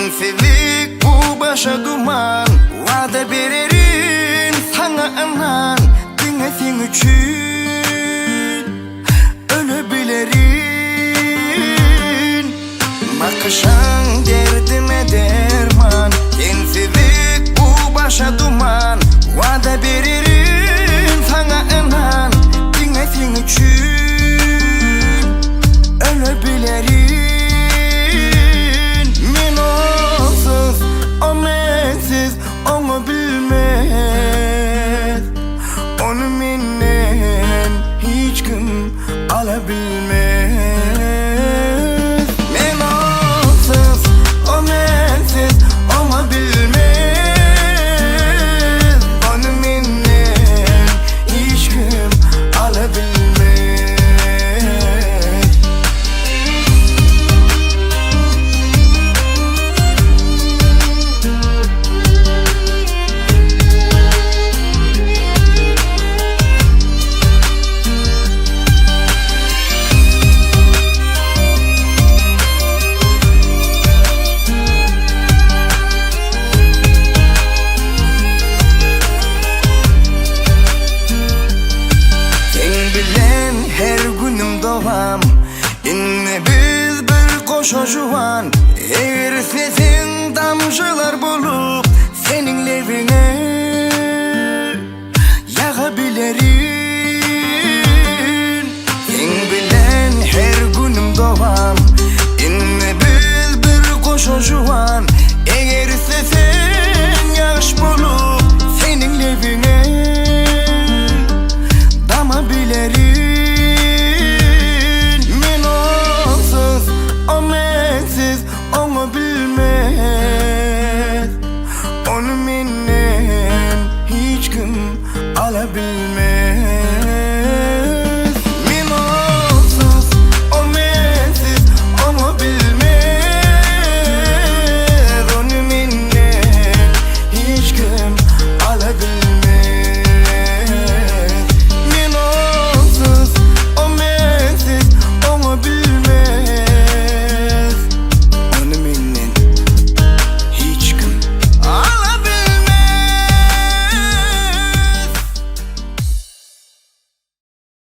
Sensizlik bu başa duman. Vade vererim sana anan. Dinlesin için ölebilirim. Bakışan derdime derman. Sensizlik bu başa duman. Vade veririm sana anan. Dinlesin için ölebilirim. Men onsuz, o mensiz, onu bilmez. Onu menden hiç kim alabilmez. Men onsuz, o mensiz, onu bilmez. Onu menden hiç kim alabilmez. Her günüm doğam. İnne biz bir koşa juvan. Eğer sesin damcılar bulup senin evine yağabilirim. Sen bilen her günüm doğam. İnne biz bir koşa juvan. Eğer sesin yaş bulup senin evine damabilirim. Onu bilmez. Onu menden hiç kim alabilmez.